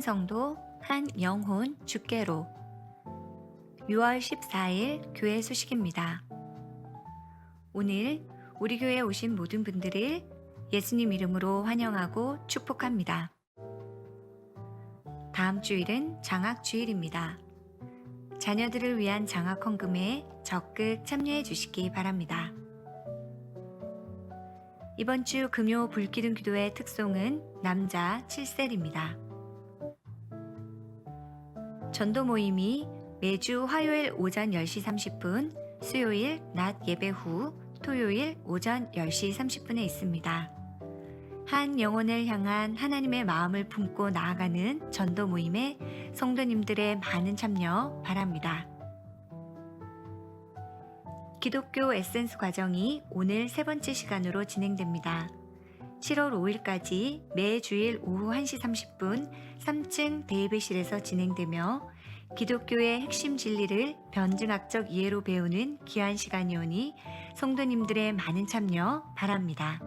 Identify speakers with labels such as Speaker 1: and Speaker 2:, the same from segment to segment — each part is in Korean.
Speaker 1: 한 성도 한 영혼 주께로 6월 14일 교회 소식입니다. 오늘 우리 교회에 오신 모든 분들을 예수님 이름으로 환영하고 축복합니다. 다음 주일은 장학주일입니다. 자녀들을 위한 장학 헌금에 적극 참여해 주시기 바랍니다. 이번 주 금요 불기둥 기도의 특송은 남자 7셀입니다. 전도 모임이 매주 화요일 오전 10시 30분, 수요일 낮 예배 후, 토요일 오전 10시 30분에 있습니다. 한 영혼을 향한 하나님의 마음을 품고 나아가는 전도 모임에 성도님들의 많은 참여 바랍니다. 기독교 에센스 과정이 오늘 세 번째 시간으로 진행됩니다. 7월 5일까지 매주일 오후 1시 30분 3층 대예배실에서 진행되며 기독교의 핵심 진리를 변증학적 이해로 배우는 귀한 시간이오니 성도님들의 많은 참여 바랍니다.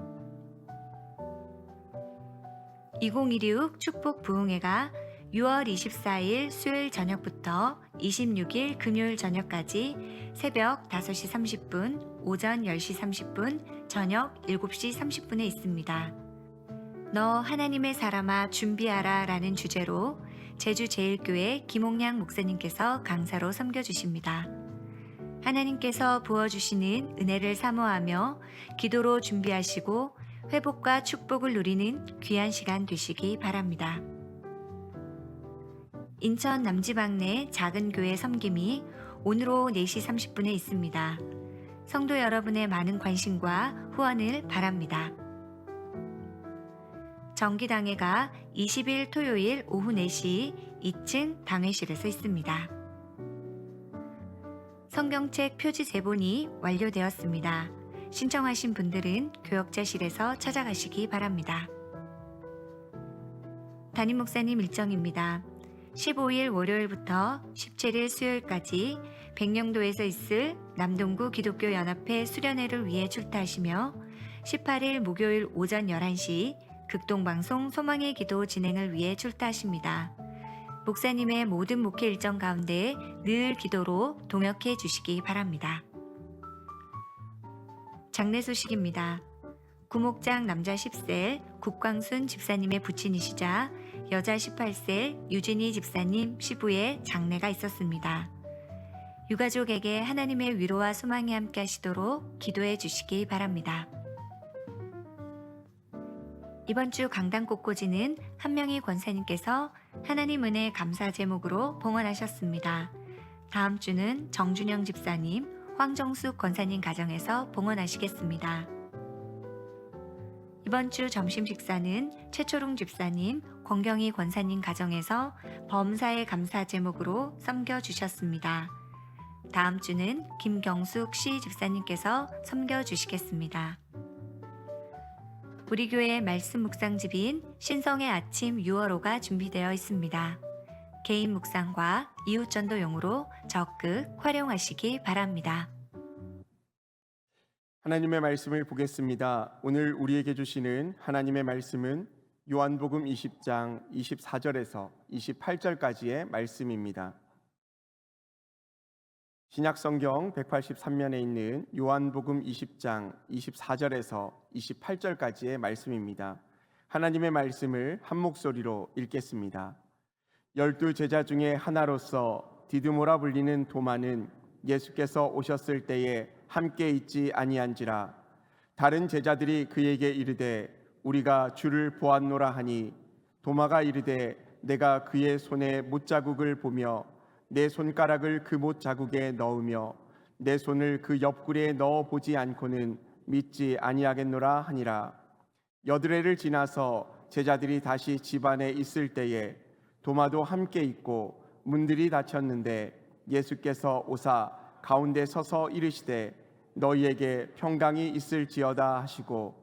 Speaker 1: 2016 축복 부흥회가 6월 24일 수요일 저녁부터 26일 금요일 저녁까지 새벽 5시 30분, 오전 10시 30분, 저녁 7시 30분에 있습니다. 너 하나님의 사람아 준비하라 라는 주제로 제주제일교회 김홍량 목사님께서 강사로 섬겨주십니다. 하나님께서 부어주시는 은혜를 사모하며 기도로 준비하시고 회복과 축복을 누리는 귀한 시간 되시기 바랍니다. 인천 남지방내 작은 교회 섬김이 오늘 오후 4시 30분에 있습니다. 성도 여러분의 많은 관심과 후원을 바랍니다. 정기당회가 20일 토요일 오후 4시 2층 당회실에서 있습니다. 성경책 표지 제본이 완료되었습니다. 신청하신 분들은 교역자실에서 찾아가시기 바랍니다. 담임 목사님 일정입니다. 15일 월요일부터 17일 수요일까지 백령도에서 있을 남동구 기독교 연합회 수련회를 위해 출타하시며 18일 목요일 오전 11시 극동방송 소망의 기도 진행을 위해 출타하십니다. 목사님의 모든 목회 일정 가운데 늘 기도로 동역해 주시기 바랍니다. 장례 소식입니다. 구목장 남자 10셀 국광순 집사님의 부친이시자 여자 18셀 유진희 집사님 시부의 장례가 있었습니다. 유가족에게 하나님의 위로와 소망이 함께 하시도록 기도해 주시기 바랍니다. 이번 주 강단 꽃꽂이는 한명희 권사님께서 하나님 은혜 감사 제목으로 봉헌하셨습니다. 다음 주는 정준영 집사님, 황정숙 권사님 가정에서 봉헌하시겠습니다. 이번 주 점심 식사는 최초롱 집사님, 권경희 권사님 가정에서 범사의 감사 제목으로 섬겨주셨습니다. 다음 주는 김경숙 씨 집사님께서 섬겨주시겠습니다. 우리 교회 말씀 묵상집인 신성의 아침 6월호가 준비되어 있습니다. 개인 묵상과 이웃전도용으로 적극 활용하시기 바랍니다.
Speaker 2: 하나님의 말씀을 보겠습니다. 오늘 우리에게 주시는 하나님의 말씀은 요한복음 20장 24절에서 28절까지의 말씀입니다. 신약성경 183면에 있는 요한복음 20장 24절에서 28절까지의 말씀입니다. 하나님의 말씀을 한 목소리로 읽겠습니다. 12 제자 중에 하나로서 디드모라 불리는 도마는 예수께서 오셨을 때에 함께 있지 아니한지라. 다른 제자들이 그에게 이르되 우리가 주를 보았노라 하니 도마가 이르되 내가 그의 손에 못자국을 보며 내 손가락을 그 못자국에 넣으며 내 손을 그 옆구리에 넣어 보지 않고는 믿지 아니하겠노라 하니라. 여드레를 지나서 제자들이 다시 집 안에 있을 때에 도마도 함께 있고 문들이 닫혔는데 예수께서 오사 가운데 서서 이르시되 너희에게 평강이 있을지어다 하시고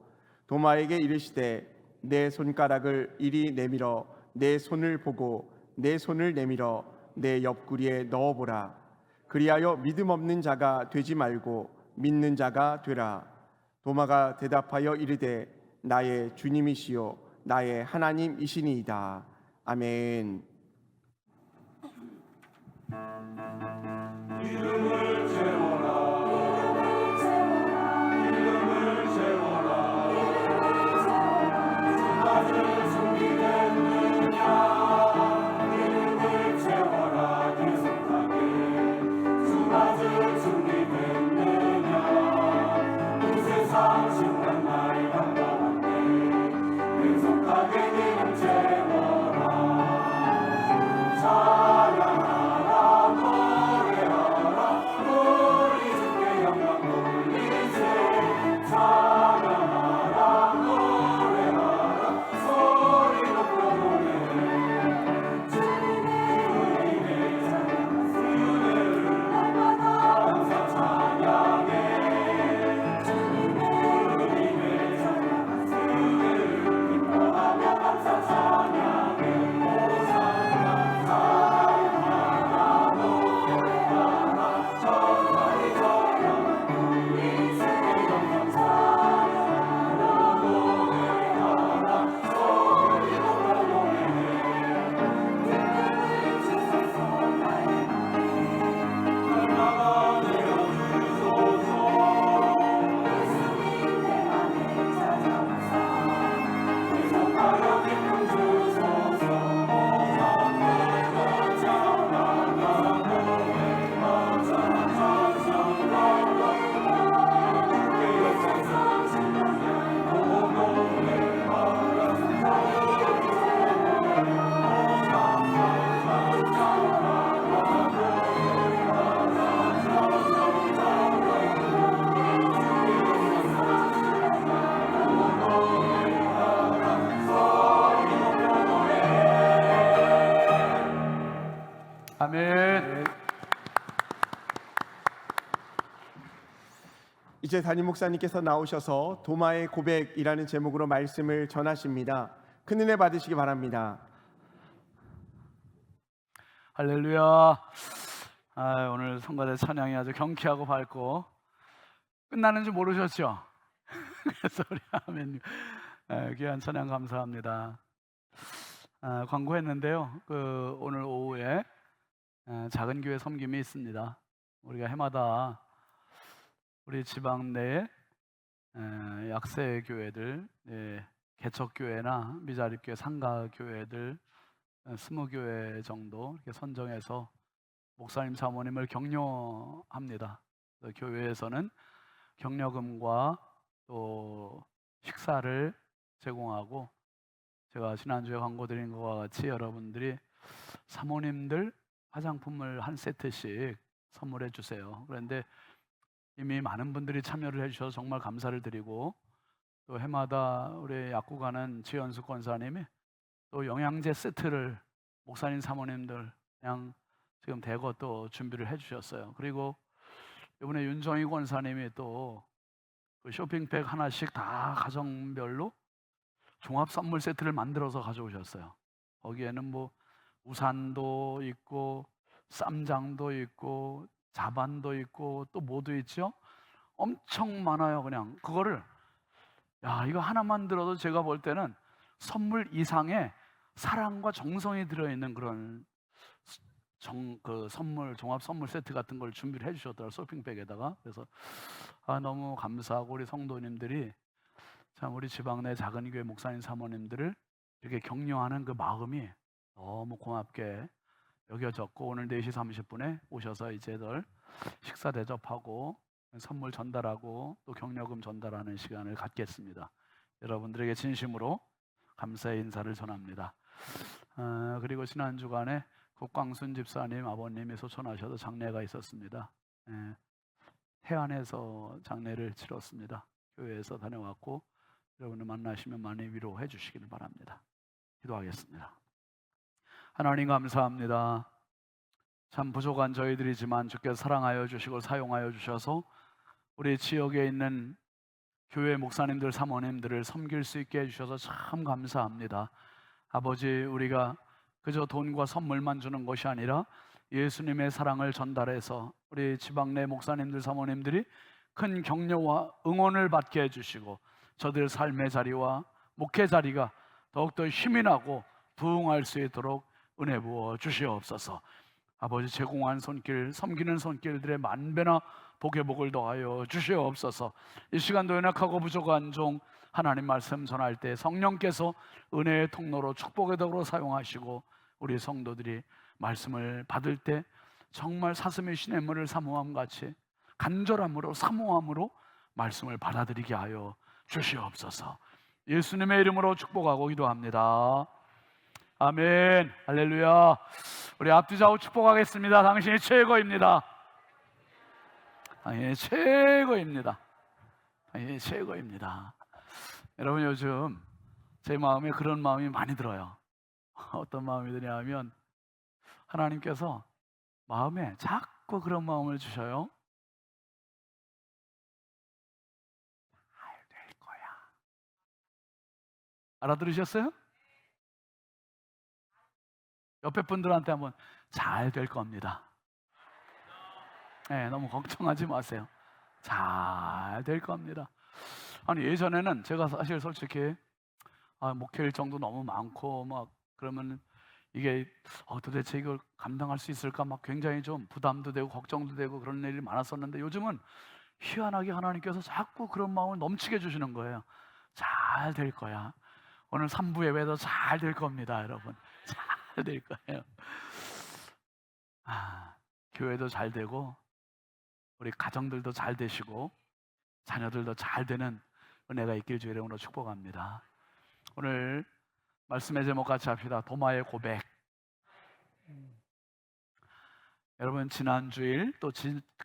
Speaker 2: 도마에게 이르시되 내 손가락을 이리 내밀어 내 손을 보고 내 손을 내밀어 내 옆구리에 넣어보라. 그리하여 믿음 없는 자가 되지 말고 믿는 자가 되라. 도마가 대답하여 이르되 나의 주님이시요 나의 하나님이시니이다. 아멘.
Speaker 3: 아멘.
Speaker 2: 이제 담임 목사님께서 나오셔서 도마의 고백이라는 제목으로 말씀을 전하십니다. 큰 은혜 받으시기 바랍니다.
Speaker 3: 할렐루야. 오늘 성가대 찬양이 아주 경쾌하고 밝고 끝나는 줄 모르셨죠? 그래서 우리 아멘. 귀한 찬양 감사합니다. 광고했는데요. 오늘 오후에 작은 교회 섬김이 있습니다. 우리가 해마다 우리 지방 내에 약세 교회들, 개척교회나 미자립교회, 상가교회들 20교회 정도 이렇게 선정해서 목사님 사모님을 격려합니다. 교회에서는 격려금과 또 식사를 제공하고, 제가 지난주에 광고 드린 것과 같이 여러분들이 사모님들 화장품을 한 세트씩 선물해 주세요. 그런데 이미 많은 분들이 참여를 해주셔서 정말 감사를 드리고, 또 해마다 우리 약국가는 지연수 권사님이 또 영양제 세트를 목사님 사모님들 그냥 지금 대거 또 준비를 해주셨어요. 그리고 이번에 윤정희 권사님이 또 그 쇼핑백 하나씩 다 가정별로 종합 선물 세트를 만들어서 가져오셨어요. 거기에는 뭐 우산도 있고 쌈장도 있고 자반도 있고 또 뭐도 있죠? 엄청 많아요. 그냥 그거를 이거 하나만 들어도 제가 볼 때는 선물 이상의 사랑과 정성이 들어있는 그런 선물, 종합 선물 세트 같은 걸 준비를 해주셨더라고요. 쇼핑백에다가. 그래서 너무 감사하고, 우리 성도님들이 참 우리 지방 내 작은 교회 목사님 사모님들을 이렇게 격려하는 그 마음이 너무 고맙게 여겨졌고, 오늘 4시 30분에 오셔서 이제들 식사 대접하고 선물 전달하고 또 격려금 전달하는 시간을 갖겠습니다. 여러분들에게 진심으로 감사의 인사를 전합니다. 그리고 지난 주간에 국광순 집사님 아버님이 소천하셔서 장례가 있었습니다. 해안에서 장례를 치렀습니다. 교회에서 다녀왔고, 여러분을 만나시면 많이 위로해 주시길 바랍니다. 기도하겠습니다. 하나님 감사합니다. 참 부족한 저희들이지만 주께서 사랑하여 주시고 사용하여 주셔서 우리 지역에 있는 교회 목사님들 사모님들을 섬길 수 있게 해주셔서 참 감사합니다. 아버지, 우리가 그저 돈과 선물만 주는 것이 아니라 예수님의 사랑을 전달해서 우리 지방 내 목사님들 사모님들이 큰 격려와 응원을 받게 해주시고, 저들 삶의 자리와 목회 자리가 더욱더 힘이 나고 부응할 수 있도록 은혜 부어 주시옵소서. 아버지, 제공한 손길, 섬기는 손길들의 만배나 복의 복을 더하여 주시옵소서. 이 시간도 연약하고 부족한 종 하나님 말씀 전할 때 성령께서 은혜의 통로로 축복의 덕으로 사용하시고, 우리 성도들이 말씀을 받을 때 정말 사슴의 시냇물을 사모함 같이 간절함으로 사모함으로 말씀을 받아들이게 하여 주시옵소서. 예수님의 이름으로 축복하고 기도합니다. 아멘. 할렐루야. 우리 앞뒤 좌우 축복하겠습니다. 당신이 최고입니다. 당신이 최고입니다. 당신이 최고입니다. 여러분, 요즘 제 마음에 그런 마음이 많이 들어요. 어떤 마음이 드냐 하면, 하나님께서 마음에 자꾸 그런 마음을 주셔요. 잘 될 거야. 알아들으셨어요? 옆에 분들한테 한번 잘 될 겁니다. 네, 너무 걱정하지 마세요. 잘 될 겁니다. 아니, 예전에는 제가 사실 솔직히 목회 일정도 너무 많고 막 그러면 이게 도대체 이걸 감당할 수 있을까 막 굉장히 좀 부담도 되고 걱정도 되고 그런 일이 많았었는데, 요즘은 희한하게 하나님께서 자꾸 그런 마음을 넘치게 해주시는 거예요. 잘 될 거야. 오늘 3부 예배도 잘 될 겁니다, 여러분. 잘 될 거예요. 교회도 잘 되고 우리 가정들도 잘 되시고 자녀들도 잘 되는 은혜가 있길 주의 이름으로 축복합니다. 오늘 말씀의 제목 같이 합시다. 도마의 고백. 여러분, 지난주일 또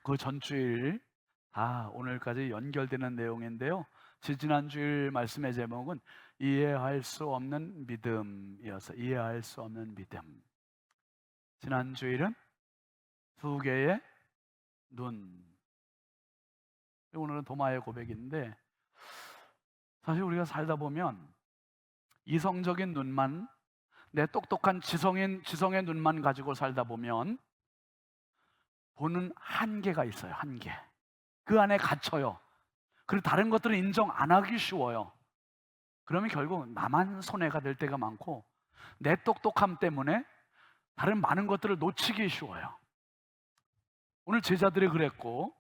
Speaker 3: 그 전주일 다 오늘까지 연결되는 내용인데요, 지난주일 말씀의 제목은 이해할 수 없는 믿음이어서 이해할 수 없는 믿음. 지난주일은 두 개의 눈, 오늘은 도마의 고백인데, 사실 우리가 살다 보면 이성적인 눈만, 내 똑똑한 지성의 눈만 가지고 살다 보면 보는 한계가 있어요. 한계. 그 안에 갇혀요. 그리고 다른 것들은 인정 안 하기 쉬워요. 그러면 결국 나만 손해가 될 때가 많고, 내 똑똑함 때문에 다른 많은 것들을 놓치기 쉬워요. 오늘 제자들이 그랬고,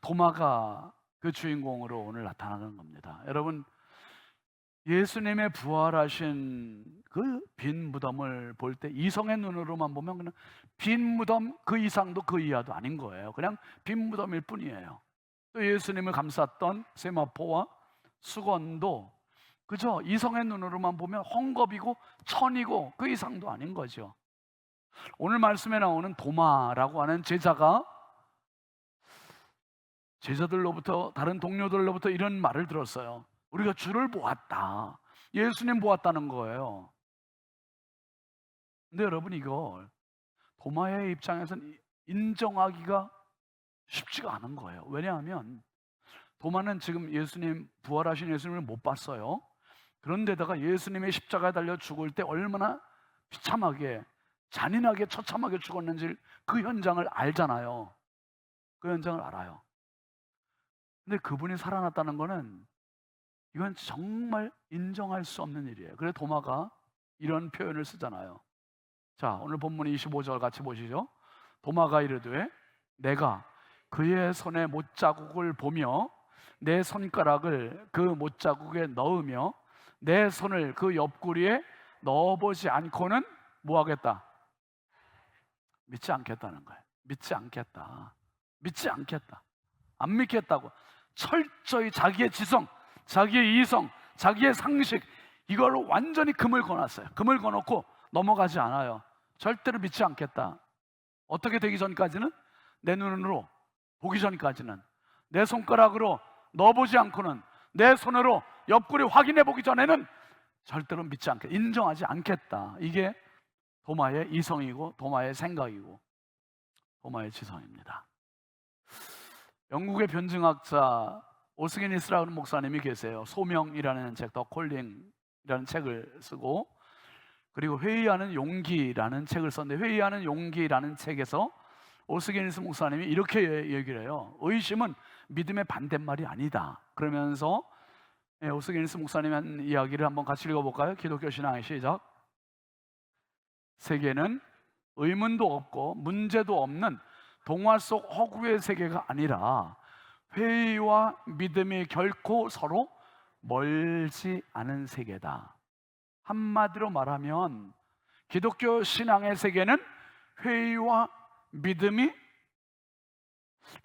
Speaker 3: 도마가 그 주인공으로 오늘 나타나는 겁니다. 여러분, 예수님의 부활하신 그 빈 무덤을 볼 때 이성의 눈으로만 보면 그냥 빈 무덤, 그 이상도 그 이하도 아닌 거예요. 그냥 빈 무덤일 뿐이에요. 또 예수님을 감쌌던 세마포와 수건도 그저 이성의 눈으로만 보면 헝겊이고 천이고 그 이상도 아닌 거죠. 오늘 말씀에 나오는 도마라고 하는 제자가 제자들로부터, 다른 동료들로부터 이런 말을 들었어요. 우리가 주를 보았다. 예수님 보았다는 거예요. 근데 여러분, 이걸 도마의 입장에서는 인정하기가 쉽지가 않은 거예요. 왜냐하면 도마는 지금 예수님, 부활하신 예수님을 못 봤어요. 그런데다가 예수님의 십자가에 달려 죽을 때 얼마나 비참하게, 잔인하게, 처참하게 죽었는지 그 현장을 알잖아요. 그 현장을 알아요. 근데 그분이 살아났다는 거는 이건 정말 인정할 수 없는 일이에요. 그래서 도마가 이런 표현을 쓰잖아요. 자, 오늘 본문 25절 같이 보시죠. 도마가 이르되 내가 그의 손에 못자국을 보며 내 손가락을 그 못자국에 넣으며 내 손을 그 옆구리에 넣어보지 않고는 뭐 하겠다? 믿지 않겠다는 거예요. 믿지 않겠다. 믿지 않겠다. 안 믿겠다고 철저히 자기의 지성, 자기의 이성, 자기의 상식, 이걸로 완전히 금을 거놨어요. 금을 거놓고 넘어가지 않아요. 절대로 믿지 않겠다. 어떻게 되기 전까지는? 내 눈으로 보기 전까지는, 내 손가락으로 넣어보지 않고는, 내 손으로 옆구리 확인해 보기 전에는 절대로 믿지 않겠다. 인정하지 않겠다. 이게 도마의 이성이고 도마의 생각이고 도마의 지성입니다. 영국의 변증학자 오스게니스라는 목사님이 계세요. 소명이라는 책, 더 콜링이라는 책을 쓰고, 그리고 회의하는 용기라는 책을 썼는데, 회의하는 용기라는 책에서 오스게니스 목사님이 이렇게 얘기를 해요. 의심은 믿음의 반대말이 아니다. 그러면서 오스게니스 목사님이 한 이야기를 한번 같이 읽어볼까요? 기독교 신앙의 시작. 세계는 의문도 없고 문제도 없는 동화 속 허구의 세계가 아니라 회의와 믿음이 결코 서로 멀지 않은 세계다. 한마디로 말하면 기독교 신앙의 세계는 회의와 믿음이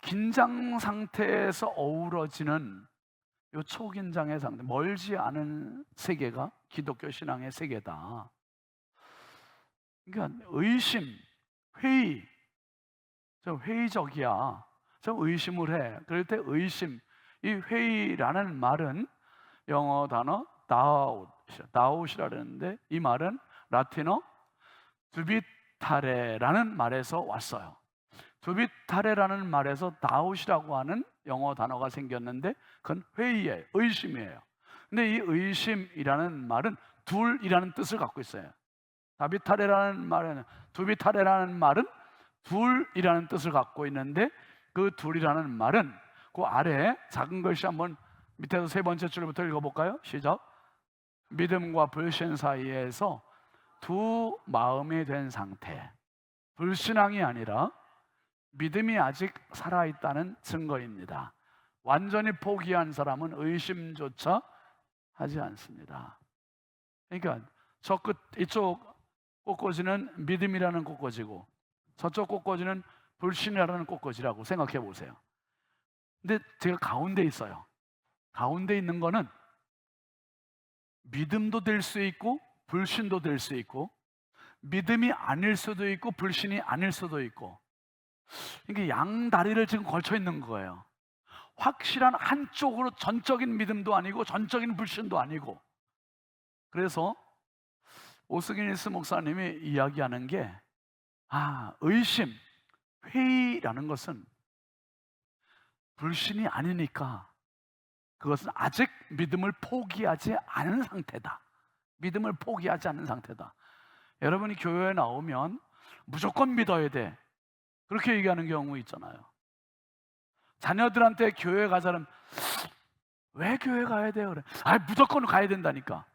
Speaker 3: 긴장 상태에서 어우러지는 이 초긴장의 상태, 멀지 않은 세계가 기독교 신앙의 세계다. 그러니까 의심, 회의, 좀 회의적이야. 좀 의심을 해. 그럴 때 의심, 이 회의라는 말은 영어 단어 다웃이라 그러는데 이 말은 라틴어 두비타레라는 말에서 왔어요. 두비타레라는 말에서 다웃이라고 하는 영어 단어가 생겼는데 그건 회의예요. 의심이에요. 근데 이 의심이라는 말은 둘이라는 뜻을 갖고 있어요. 두비타레라는 말은 둘이라는 뜻을 갖고 있는데 그 둘이라는 말은 그 아래 작은 글씨 한번 밑에서 세 번째 줄부터 읽어볼까요? 시작. 믿음과 불신 사이에서 두 마음이 된 상태. 불신앙이 아니라 믿음이 아직 살아있다는 증거입니다. 완전히 포기한 사람은 의심조차 하지 않습니다. 그러니까 이쪽 꽃꽂이는 믿음이라는 꽃꽂이고 저쪽 꽃꽂이는 불신이라는 꽃꽂이라고 생각해 보세요. 근데 제가 가운데 있어요. 가운데 있는 거는 믿음도 될 수 있고 불신도 될 수 있고 믿음이 아닐 수도 있고 불신이 아닐 수도 있고, 이게 양 다리를 지금 걸쳐 있는 거예요. 확실한 한쪽으로 전적인 믿음도 아니고 전적인 불신도 아니고. 그래서 오스기니스 목사님이 이야기하는 게 의심, 회의라는 것은 불신이 아니니까 그것은 아직 믿음을 포기하지 않은 상태다. 믿음을 포기하지 않은 상태다. 여러분이 교회에 나오면 무조건 믿어야 돼, 그렇게 얘기하는 경우 있잖아요. 자녀들한테 교회 가자면 왜 교회 가야 돼요? 그래. 무조건 가야 된다니까.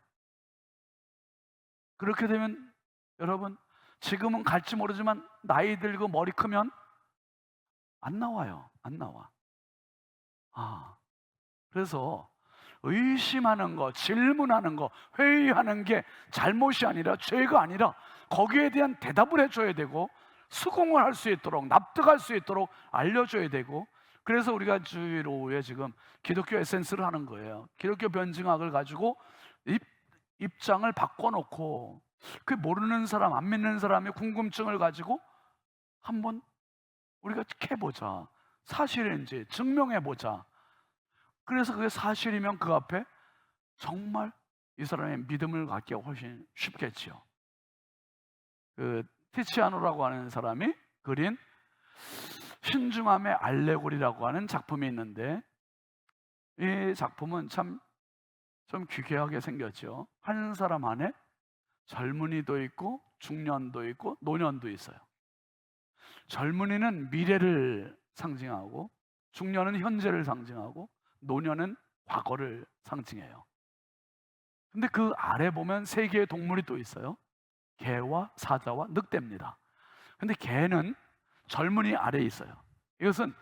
Speaker 3: 그렇게 되면 여러분, 지금은 갈지 모르지만 나이 들고 머리 크면 안 나와요. 안 나와. 그래서 의심하는 거, 질문하는 거, 회의하는 게 잘못이 아니라 죄가 아니라 거기에 대한 대답을 해줘야 되고 수긍을 할 수 있도록, 납득할 수 있도록 알려줘야 되고. 그래서 우리가 주일 오후에 지금 기독교 에센스를 하는 거예요. 기독교 변증학을 가지고 입장을 바꿔놓고 그 모르는 사람, 안 믿는 사람의 궁금증을 가지고 한번 우리가 캐보자. 사실인지 증명해보자. 그래서 그게 사실이면 그 앞에 정말 이 사람의 믿음을 갖기가 훨씬 쉽겠지요. 티치아노라고 하는 사람이 그린 신중함의 알레고리라고 하는 작품이 있는데, 이 작품은 참 좀 기괴하게 생겼죠. 한 사람 안에 젊은이도 있고 중년도 있고 노년도 있어요. 젊은이는 미래를 상징하고 중년은 현재를 상징하고 노년은 과거를 상징해요. 근데 그 아래 보면 세 개의 동물이 또 있어요. 개와 사자와 늑대입니다. 근데 개는 젊은이 아래에 있어요. 이것은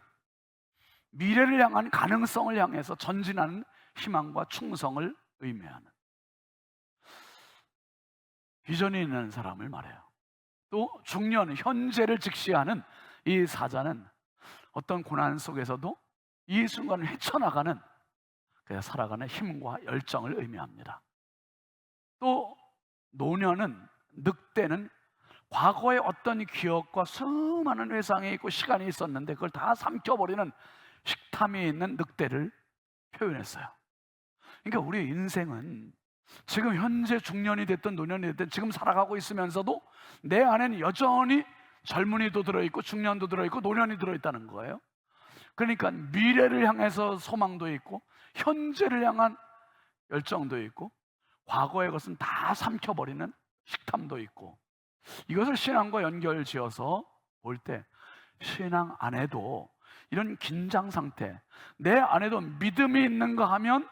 Speaker 3: 미래를 향한 가능성을 향해서 전진하는 희망과 충성을 의미하는 비전이 있는 사람을 말해요. 또 중년, 현재를 직시하는 이 사자는 어떤 고난 속에서도 이 순간을 헤쳐나가는, 살아가는 힘과 열정을 의미합니다. 또 노년은, 늑대는 과거의 어떤 기억과 수많은 회상이 있고 시간이 있었는데 그걸 다 삼켜버리는 식탐이 있는 늑대를 표현했어요. 그러니까 우리 인생은 지금 현재 중년이 됐든 노년이 됐든 지금 살아가고 있으면서도 내 안에는 여전히 젊은이도 들어있고 중년도 들어있고 노년이 들어있다는 거예요. 그러니까 미래를 향해서 소망도 있고 현재를 향한 열정도 있고 과거의 것은 다 삼켜버리는 식탐도 있고, 이것을 신앙과 연결 지어서 볼 때 신앙 안에도 이런 긴장 상태, 내 안에도 믿음이 있는가 하면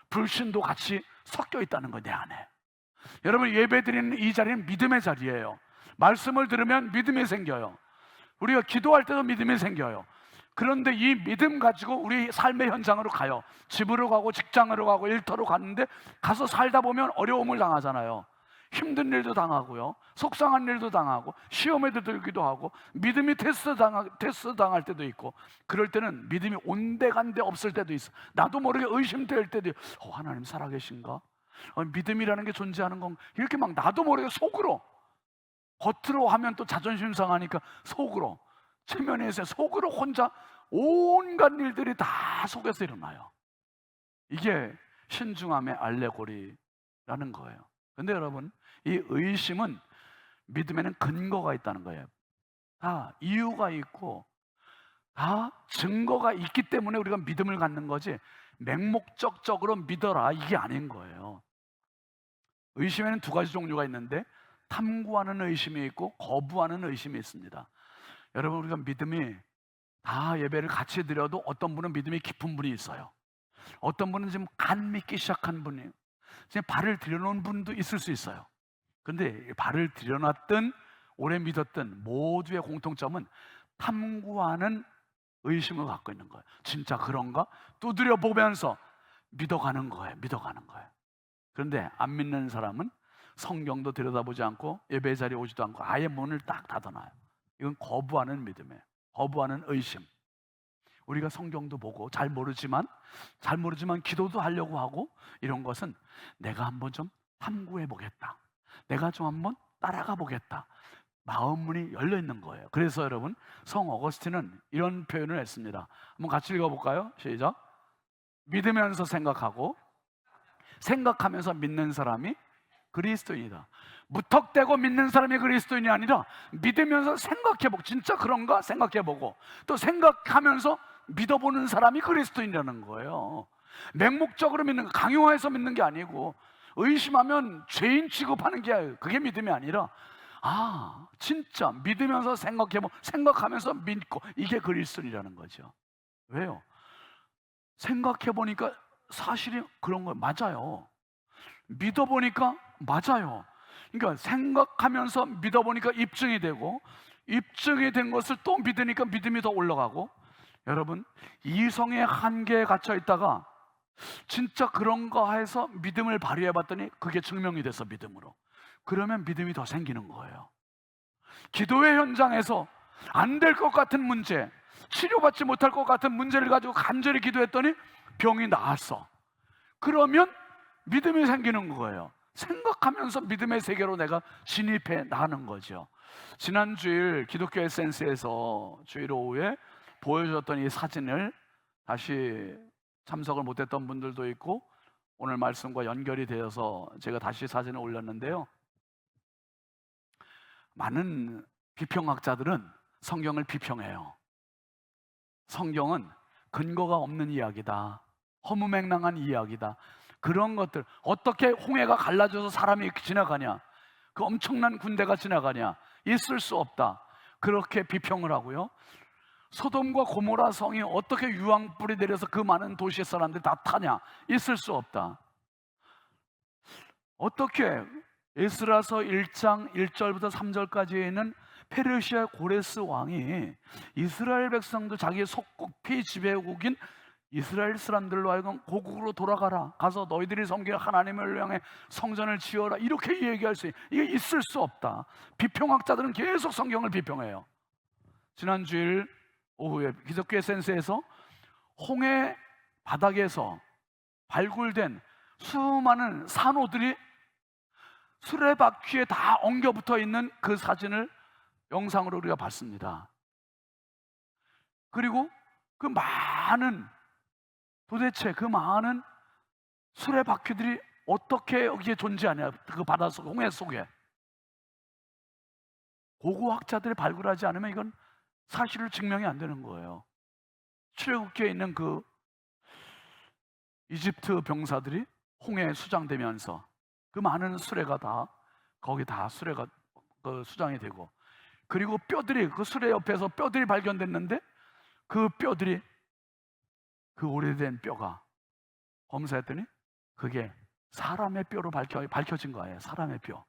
Speaker 3: 불신도 같이 섞여 있다는 거예요. 내 안에. 여러분, 예배 드리는 이 자리는 믿음의 자리예요. 말씀을 들으면 믿음이 생겨요. 우리가 기도할 때도 믿음이 생겨요. 그런데 이 믿음 가지고 우리 삶의 현장으로 가요. 집으로 가고 직장으로 가고 일터로 갔는데 가서 살다 보면 어려움을 당하잖아요. 힘든 일도 당하고요, 속상한 일도 당하고, 시험에도 들기도 하고, 믿음이 테스트 당할 때도 있고, 그럴 때는 믿음이 온데간데 없을 때도 있어. 나도 모르게 의심될 때도 하나님 살아계신가? 믿음이라는 게 존재하는 건가? 이렇게 막 나도 모르게 속으로, 겉으로 하면 또 자존심 상하니까 속으로, 체면에서 속으로 혼자 온갖 일들이 다 속에서 일어나요. 이게 신중함의 알레고리라는 거예요. 근데 여러분, 이 의심은 믿음에는 근거가 있다는 거예요. 다 이유가 있고 다 증거가 있기 때문에 우리가 믿음을 갖는 거지, 맹목적적으로 믿어라 이게 아닌 거예요. 의심에는 두 가지 종류가 있는데, 탐구하는 의심이 있고 거부하는 의심이 있습니다. 여러분, 우리가 믿음이 다 예배를 같이 드려도 어떤 분은 믿음이 깊은 분이 있어요. 어떤 분은 지금 간 믿기 시작한 분이에요. 지금 발을 들여놓은 분도 있을 수 있어요. 근데 발을 들여놨든 오래 믿었든 모두의 공통점은 탐구하는 의심을 갖고 있는 거예요. 진짜 그런가? 두드려 보면서 믿어가는 거예요. 그런데 안 믿는 사람은 성경도 들여다보지 않고 예배 자리에 오지도 않고 아예 문을 딱 닫아놔요. 이건 거부하는 믿음이에요. 거부하는 의심. 우리가 성경도 보고 잘 모르지만 기도도 하려고 하고, 이런 것은 내가 한번 좀 탐구해 보겠다, 내가 좀 한번 따라가 보겠다, 마음 문이 열려 있는 거예요. 그래서 여러분, 성 어거스틴은 이런 표현을 했습니다. 한번 같이 읽어볼까요? 시작. 믿으면서 생각하고 생각하면서 믿는 사람이 그리스도인이다. 무턱대고 믿는 사람이 그리스도인이 아니라 믿으면서 생각해보고, 진짜 그런가 생각해보고, 또 생각하면서 믿어보는 사람이 그리스도인이라는 거예요. 맹목적으로 믿는 거, 강요해서 믿는 게 아니고, 의심하면 죄인 취급하는 게 그게 믿음이 아니라, 진짜 믿으면서 생각하면서 믿고, 이게 그리스도인이라는 거죠. 왜요? 생각해보니까 사실이 그런 거예요. 맞아요. 믿어보니까 맞아요. 그러니까 생각하면서 믿어보니까 입증이 되고, 입증이 된 것을 또 믿으니까 믿음이 더 올라가고. 여러분, 이성의 한계에 갇혀 있다가 진짜 그런가 해서 믿음을 발휘해 봤더니 그게 증명이 돼서 믿음으로, 그러면 믿음이 더 생기는 거예요. 기도의 현장에서 안 될 것 같은 문제, 치료받지 못할 것 같은 문제를 가지고 간절히 기도했더니 병이 나았어. 그러면 믿음이 생기는 거예요. 생각하면서 믿음의 세계로 내가 진입해 나가는 거죠. 지난 주일 기독교 에센스에서 주일 오후에 보여줬던 이 사진을 다시 참석을 못했던 분들도 있고, 오늘 말씀과 연결이 되어서 제가 다시 사진을 올렸는데요, 많은 비평학자들은 성경을 비평해요. 성경은 근거가 없는 이야기다, 허무맹랑한 이야기다, 그런 것들, 어떻게 홍해가 갈라져서 사람이 지나가냐, 그 엄청난 군대가 지나가냐, 있을 수 없다, 그렇게 비평을 하고요. 소돔과 고모라 성이 어떻게 유황불이 내려서 그 많은 도시의 사람들이 다 타냐, 있을 수 없다. 어떻게 에스라서 1장 1절부터 3절까지에 있는 페르시아 고레스 왕이 이스라엘 백성도 자기의 속국 피지배국인 이스라엘 사람들로 하여금 고국으로 돌아가라, 가서 너희들이 섬길 하나님을 향해 성전을 지어라, 이렇게 얘기할 수 있는, 이게 있을 수 없다. 비평학자들은 계속 성경을 비평해요. 지난 주일 오후에 기독교 에센스에서 홍해 바닥에서 발굴된 수많은 산호들이 수레바퀴에 다 엉겨붙어 있는 그 사진을 영상으로 우리가 봤습니다. 그리고 도대체 그 많은 수레바퀴들이 어떻게 여기에 존재하냐, 그 바닷속 홍해 속에. 고고학자들이 발굴하지 않으면 이건 사실을 증명이 안 되는 거예요. 출애굽기에 있는 그 이집트 병사들이 홍해에 수장되면서 그 많은 수레가 다 거기 다 수레가 수장이 되고, 그리고 뼈들이, 그 수레 옆에서 뼈들이 발견됐는데 그 뼈들이, 그 오래된 뼈가 검사했더니 그게 사람의 뼈로 밝혀진 거예요. 사람의 뼈.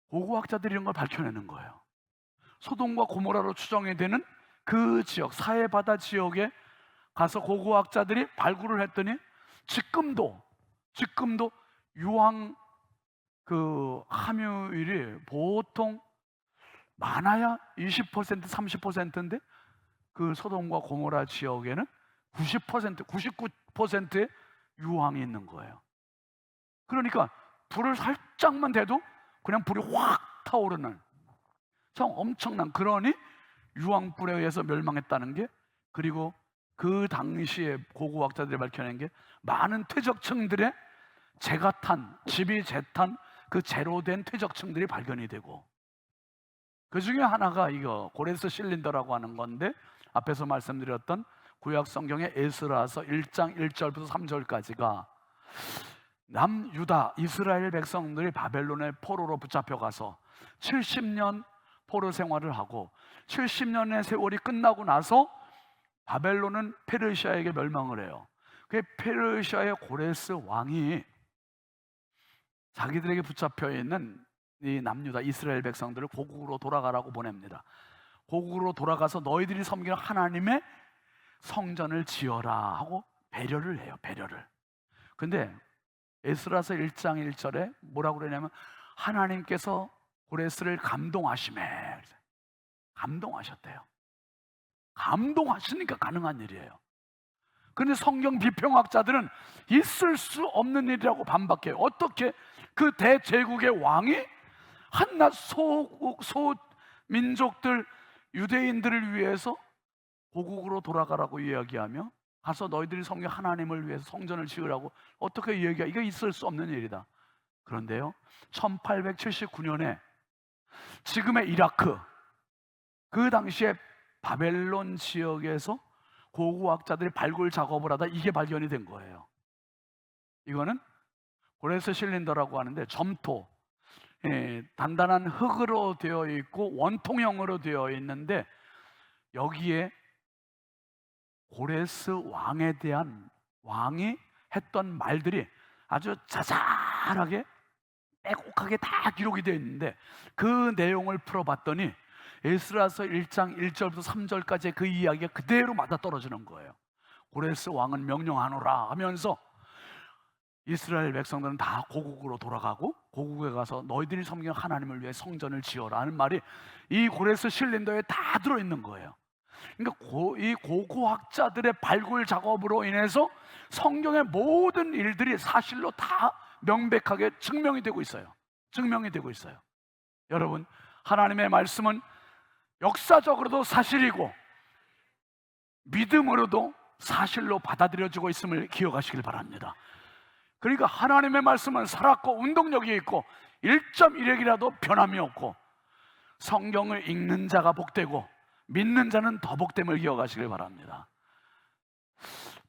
Speaker 3: 고고학자들이 이런 걸 밝혀내는 거예요. 소돔과 고모라로 추정이 되는 그 지역, 사해바다 지역에 가서 고고학자들이 발굴을 했더니 지금도 유황 그 함유율이 보통 많아야 20% 30%인데 그 소돔과 고모라 지역에는 90% 99%의 유황이 있는 거예요. 그러니까 불을 살짝만 대도 그냥 불이 확 타오르는 참 엄청난, 그러니 유황불에 의해서 멸망했다는 게, 그리고 그 당시에 고고학자들이 밝혀낸 게 많은 퇴적층들의 재가 탄, 집이 재탄 그 재로 된 퇴적층들이 발견이 되고, 그 중에 하나가 이거 고레스 실린더라고 하는 건데, 앞에서 말씀드렸던 구약 성경의 에스라서 1장 1절부터 3절까지가 남유다 이스라엘 백성들이 바벨론의 포로로 붙잡혀가서 70년 포로 생활을 하고 70년의 세월이 끝나고 나서 바벨론은 페르시아에게 멸망을 해요. 그 페르시아의 고레스 왕이 자기들에게 붙잡혀 있는 이 남유다 이스라엘 백성들을 고국으로 돌아가라고 보냅니다. 고국으로 돌아가서 너희들이 섬기는 하나님의 성전을 지어라 하고 배려를 해요. 배려를. 근데 에스라서 1장 1절에 뭐라고 그러냐면 하나님께서 고레스를 감동하시매, 감동하셨대요. 감동하시니까 가능한 일이에요. 그런데 성경 비평학자들은 있을 수 없는 일이라고 반박해요. 어떻게 그 대제국의 왕이 한낱 소민족들 유대인들을 위해서 고국으로 돌아가라고 이야기하며 가서 너희들이 섬긴 하나님을 위해서 성전을 지으라고 어떻게 이야기해? 이거 있을 수 없는 일이다. 그런데요, 1879년에 지금의 이라크, 그 당시에 바벨론 지역에서 고고학자들이 발굴 작업을 하다 이게 발견이 된 거예요. 이거는 고레스 실린더라고 하는데 점토, 단단한 흙으로 되어 있고 원통형으로 되어 있는데 여기에 고레스 왕에 대한, 왕이 했던 말들이 아주 자잘하게 빼곡하게 다 기록이 되어 있는데 그 내용을 풀어봤더니 에스라서 1장 1절부터 3절까지의 그 이야기가 그대로 맞아떨어지는 거예요. 고레스 왕은 명령하노라 하면서 이스라엘 백성들은 다 고국으로 돌아가고 고국에 가서 너희들이 섬기는 하나님을 위해 성전을 지어라 하는 말이 이 고레스 실린더에 다 들어있는 거예요. 그러니까 이 고고학자들의 발굴 작업으로 인해서 성경의 모든 일들이 사실로 다 명백하게 증명이 되고 있어요. 증명이 되고 있어요. 여러분, 하나님의 말씀은 역사적으로도 사실이고 믿음으로도 사실로 받아들여지고 있음을 기억하시길 바랍니다. 그러니까 하나님의 말씀은 살았고 운동력이 있고 1.1핵이라도 변함이 없고 성경을 읽는 자가 복되고 믿는 자는 더 복됨을 기억하시길 바랍니다.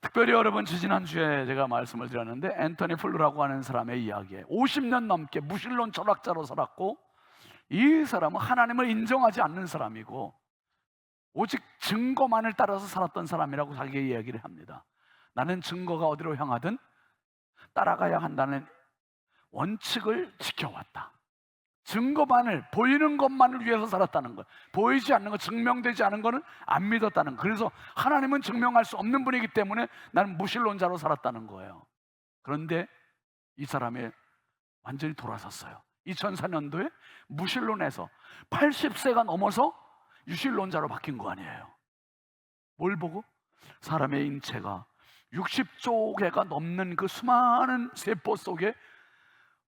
Speaker 3: 특별히 여러분, 지난주에 제가 말씀을 드렸는데 앤토니 플루라고 하는 사람의 이야기에 50년 넘게 무신론 철학자로 살았고, 이 사람은 하나님을 인정하지 않는 사람이고 오직 증거만을 따라서 살았던 사람이라고 자기가 이야기를 합니다. 나는 증거가 어디로 향하든 따라가야 한다는 원칙을 지켜왔다. 증거만을, 보이는 것만을 위해서 살았다는 것, 보이지 않는 것, 증명되지 않은 것은 안 믿었다는 것. 그래서 하나님은 증명할 수 없는 분이기 때문에 나는 무신론자로 살았다는 거예요. 그런데 이 사람이 완전히 돌아섰어요. 2004년도에 무신론에서 80세가 넘어서 유신론자로 바뀐 거 아니에요. 뭘 보고? 사람의 인체가 60조 개가 넘는 그 수많은 세포 속에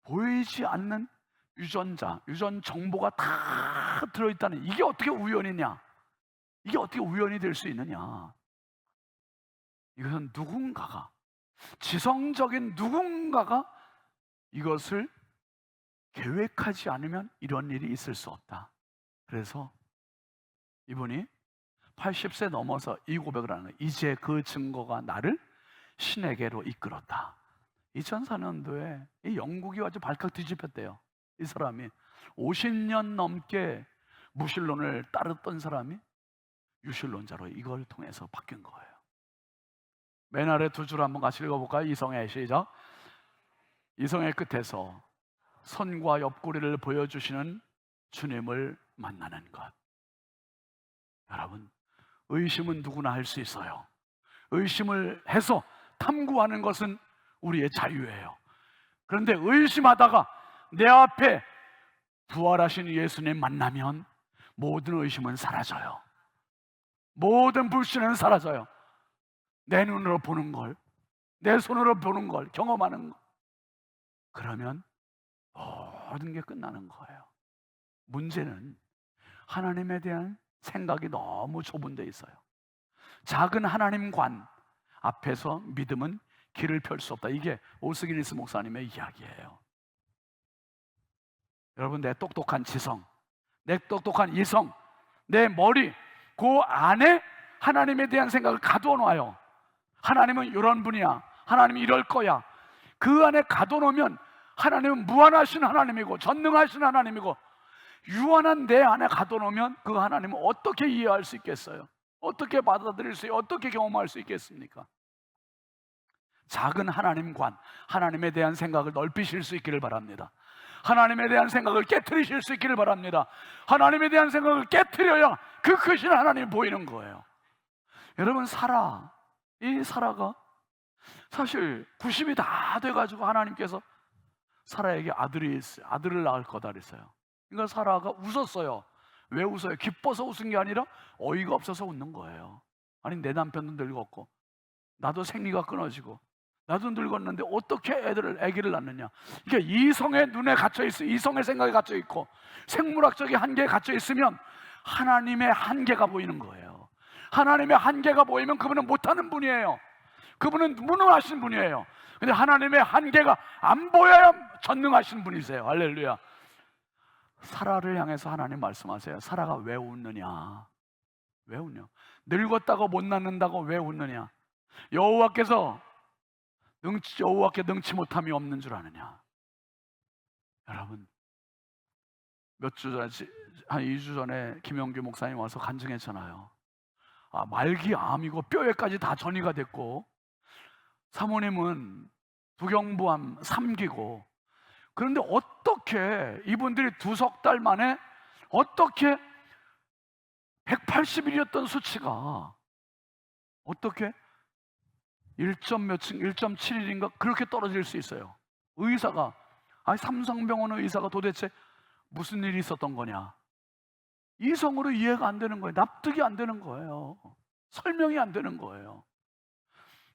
Speaker 3: 보이지 않는 유전자, 유전 정보가 다 들어있다는, 이게 어떻게 우연이냐? 이게 어떻게 우연이 될 수 있느냐? 이것은 누군가가, 지성적인 누군가가 이것을 계획하지 않으면 이런 일이 있을 수 없다. 그래서 이분이 80세 넘어서 이 고백을 하는 거예요. 이제 그 증거가 나를 신에게로 이끌었다. 2004년도에 이 영국이 아주 발칵 뒤집혔대요. 이 사람이 50년 넘게 무신론을 따랐던 사람이 유신론자로 이걸 통해서 바뀐 거예요. 맨 아래 두 줄 한번 같이 읽어볼까요? 이성의, 시작. 이성의 끝에서 선과 옆구리를 보여주시는 주님을 만나는 것. 여러분, 의심은 누구나 할 수 있어요. 의심을 해서 탐구하는 것은 우리의 자유예요. 그런데 의심하다가 내 앞에 부활하신 예수님 만나면 모든 의심은 사라져요. 모든 불신은 사라져요. 내 눈으로 보는 걸, 내 손으로 보는 걸, 경험하는 걸. 그러면 모든 게 끝나는 거예요. 문제는 하나님에 대한 생각이 너무 좁은 데 있어요. 작은 하나님관 앞에서 믿음은 길을 펼 수 없다. 이게 오스기니스 목사님의 이야기예요. 여러분, 내 똑똑한 지성, 내 똑똑한 이성, 내 머리, 그 안에 하나님에 대한 생각을 가두어 놔요. 하나님은 이런 분이야, 하나님이 이럴 거야. 그 안에 가둬놓으면 하나님은 무한하신 하나님이고 전능하신 하나님이고, 유한한 내 안에 가둬놓으면 그 하나님은 어떻게 이해할 수 있겠어요? 어떻게 받아들일 수, 어떻게 경험할 수 있겠습니까? 작은 하나님관, 하나님에 대한 생각을 넓히실 수 있기를 바랍니다. 하나님에 대한 생각을 깨트리실 수 있기를 바랍니다. 하나님에 대한 생각을 깨트려야 그 크신 하나님이 보이는 거예요. 여러분, 이 사라가 사실 90이 다 돼가지고 하나님께서 사라에게 아들을 낳을 거다 그랬어요. 그러니까 사라가 웃었어요. 왜 웃어요? 기뻐서 웃은 게 아니라 어이가 없어서 웃는 거예요. 아니, 내 남편도 늙었고 나도 생리가 끊어지고 나도 늙었는데 어떻게 아기를 낳느냐. 이게 이성의 눈에 갇혀 있어, 이성의 생각에 갇혀 있고 생물학적인 한계에 갇혀 있으면 하나님의 한계가 보이는 거예요. 하나님의 한계가 보이면 그분은 못하는 분이에요. 그분은 무능하신 분이에요. 근데 하나님의 한계가 안 보여야 전능하신 분이세요. 할렐루야. 사라를 향해서 하나님 말씀하세요. 사라가 왜 웃느냐? 왜 웃냐? 늙었다고 못 낳는다고 왜 웃느냐? 여호와께 능치 못함이 없는 줄 아느냐? 여러분, 몇 주 전에, 한 2주 전에 김영규 목사님 와서 간증했잖아요. 말기 암이고 뼈에까지 다 전이가 됐고, 사모님은 부경부암 3기고, 그런데 어떻게 이분들이 2석 만에 어떻게 180일이었던 수치가 어떻게 1.7일인가 그렇게 떨어질 수 있어요? 의사가, 삼성병원 의사가 도대체 무슨 일이 있었던 거냐? 이성으로 이해가 안 되는 거예요. 납득이 안 되는 거예요. 설명이 안 되는 거예요.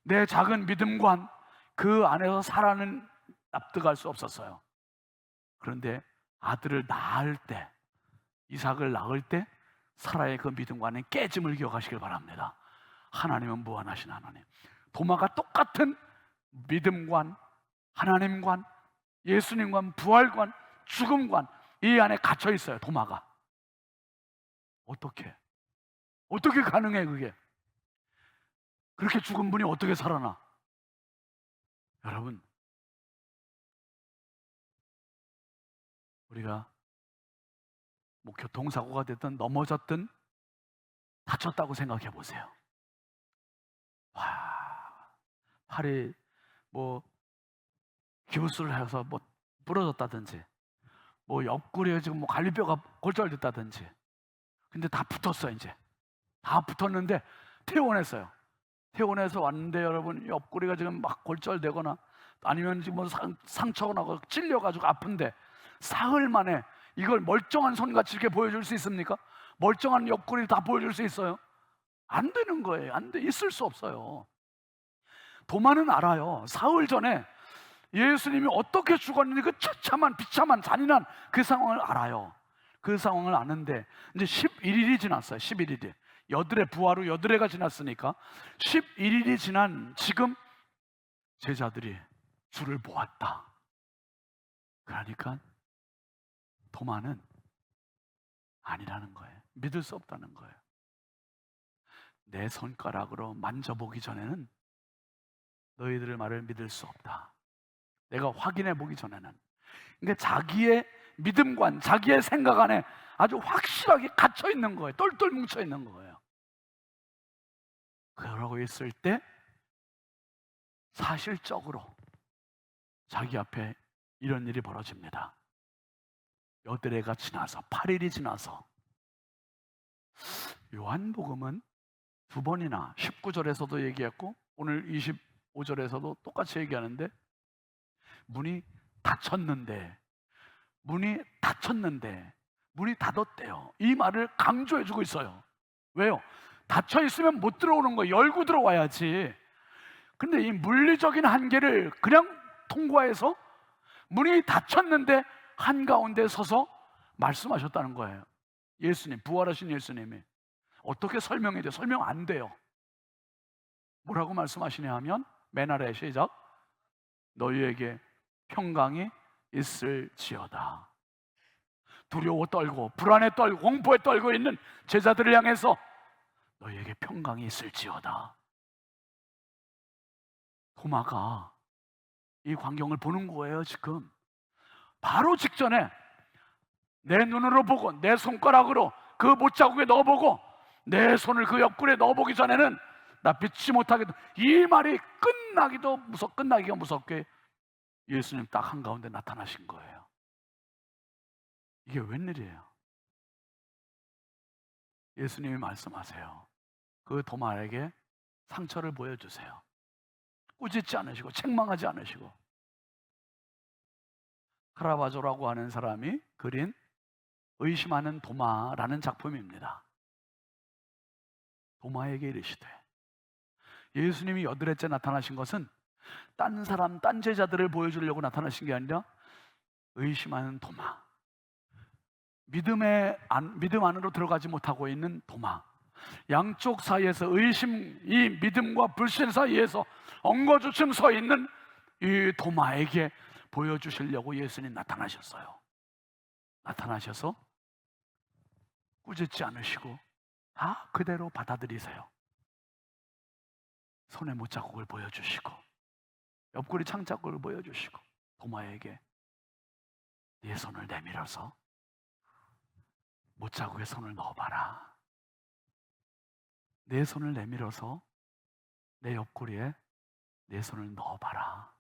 Speaker 3: 내 작은 믿음관, 그 안에서 사라는 납득할 수 없었어요. 그런데 아들을 낳을 때, 이삭을 낳을 때 사라의 그 믿음관의 깨짐을 기억하시길 바랍니다. 하나님은 무한하신 하나님. 도마가 똑같은 믿음관, 하나님관, 예수님관, 부활관, 죽음관, 이 안에 갇혀 있어요. 도마가. 어떻게 가능해? 그게 그렇게 죽은 분이 어떻게 살아나? 여러분, 우리가 뭐 교통사고가 됐든 넘어졌든 다쳤다고 생각해 보세요. 팔이 뭐 기부스를 해서 뭐 부러졌다든지, 뭐 옆구리에 지금 뭐 갈비뼈가 골절됐다든지, 근데 다 붙었어. 이제 다 붙었는데 퇴원했어요. 퇴원해서 왔는데 여러분, 옆구리가 지금 막 골절되거나 아니면 지금 뭐 상처가 나고 찔려가지고 아픈데 사흘 만에 이걸 멀쩡한 손같이 이렇게 보여줄 수 있습니까? 멀쩡한 옆구리를 다 보여줄 수 있어요? 안 되는 거예요. 안 돼. 있을 수 없어요. 도마는 알아요. 사흘 전에 예수님이 어떻게 죽었는지 그 처참한 비참한 잔인한 그 상황을 알아요. 그 상황을 아는데 이제 11일이 지났어요. 11일이 여드레 부활 후 여드레가 지났으니까 11일이 지난 지금 제자들이 주를 보았다. 그러니까 도마는 아니라는 거예요. 믿을 수 없다는 거예요. 내 손가락으로 만져보기 전에는 너희들의 말을 믿을 수 없다. 내가 확인해 보기 전에는. 그러니까 자기의 믿음관, 자기의 생각 안에 아주 확실하게 갇혀 있는 거예요. 똘똘 뭉쳐 있는 거예요. 그러고 있을 때 사실적으로 자기 앞에 이런 일이 벌어집니다. 여드레가 지나서 8일이 지나서 요한복음은 두 번이나 19절에서도 얘기했고 오늘 25절에서도 똑같이 얘기하는데 문이 닫혔는데 문이 닫았대요. 이 말을 강조해주고 있어요. 왜요? 닫혀 있으면 못 들어오는 거예요. 열고 들어와야지. 근데 이 물리적인 한계를 그냥 통과해서 문이 닫혔는데 한가운데 서서 말씀하셨다는 거예요. 예수님, 부활하신 예수님이. 어떻게 설명해야 돼요? 설명 안 돼요. 뭐라고 말씀하시냐 하면 맨 아래 시작. 너희에게 평강이 있을지어다. 두려워 떨고 불안에 떨고 공포에 떨고 있는 제자들을 향해서 너희에게 평강이 있을지어다. 도마가 이 광경을 보는 거예요. 지금 바로 직전에 내 눈으로 보고 내 손가락으로 그 못자국에 넣어보고 내 손을 그 옆구리에 넣어보기 전에는 나 믿지 못하겠다. 이 말이 끝나기가 무섭게 예수님 딱 한가운데 나타나신 거예요. 이게 웬일이에요? 예수님이 말씀하세요. 그 도마에게 상처를 보여주세요. 꾸짖지 않으시고 책망하지 않으시고. 카라바조라고 하는 사람이 그린 의심하는 도마라는 작품입니다. 도마에게 이르시되, 예수님이 여드레째 나타나신 것은 딴 사람, 딴 제자들을 보여주려고 나타나신 게 아니라 의심하는 도마, 믿음 안으로 들어가지 못하고 있는 도마, 양쪽 사이에서 이 믿음과 불신 사이에서 엉거주춤 서 있는 이 도마에게 보여주시려고 예수님 나타나셨어요. 나타나셔서 꾸짖지 않으시고 다 그대로 받아들이세요. 손에 못자국을 보여주시고 옆구리 창자국을 보여주시고 도마에게 네 손을 내밀어서 못자국에 손을 넣어봐라. 내 손을 내밀어서 내 옆구리에 내 손을 넣어봐라.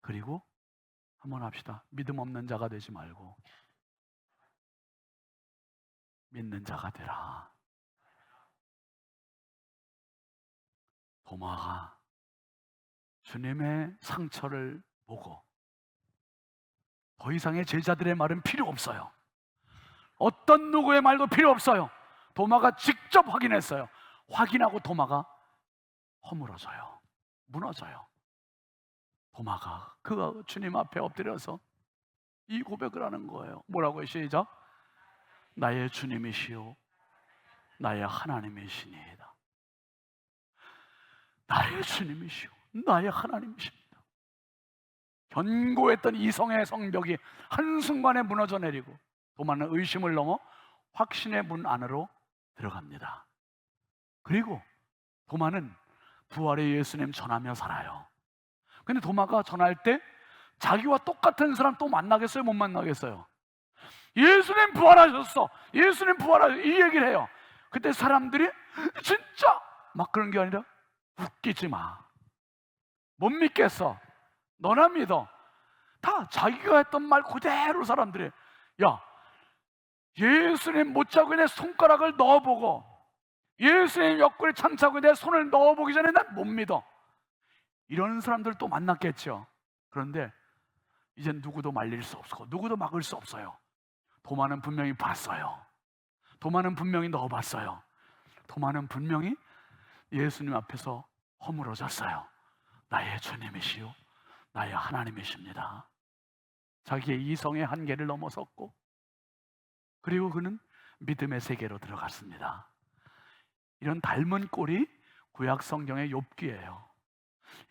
Speaker 3: 그리고 한번 합시다. 믿음 없는 자가 되지 말고 믿는 자가 되라. 도마가 주님의 상처를 보고 더 이상의 제자들의 말은 필요 없어요. 어떤 누구의 말도 필요 없어요. 도마가 직접 확인했어요. 확인하고 도마가 허물어져요. 무너져요. 도마가 그 주님 앞에 엎드려서 이 고백을 하는 거예요. 뭐라고요? 시작. 나의 주님이시요 나의 하나님이시니이다. 나의 주님이시요 나의 하나님이십니다. 견고했던 이성의 성벽이 한순간에 무너져 내리고 도마는 의심을 넘어 확신의 문 안으로 들어갑니다. 그리고 도마는 부활의 예수님 전하며 살아요. 근데 도마가 전할 때 자기와 똑같은 사람 또 만나겠어요? 못 만나겠어요? 예수님 부활하셨어, 예수님 부활하셨어, 이 얘기를 해요. 그때 사람들이 진짜 막 그런 게 아니라 웃기지 마, 못 믿겠어, 너나 믿어. 다 자기가 했던 말 그대로 사람들이, 야, 예수님 못자국에 내 손가락을 넣어보고 예수님 옆구리 창자국에 내 손을 넣어보기 전에 난 못 믿어. 이런 사람들 또 만났겠죠. 그런데 이제 누구도 말릴 수 없고 누구도 막을 수 없어요. 도마는 분명히 봤어요. 도마는 분명히 넣어봤어요. 도마는 분명히 예수님 앞에서 허물어졌어요. 나의 주님이시요 나의 하나님이십니다. 자기의 이성의 한계를 넘어섰고 그리고 그는 믿음의 세계로 들어갔습니다. 이런 닮은 꼴이 구약 성경의 욥기예요.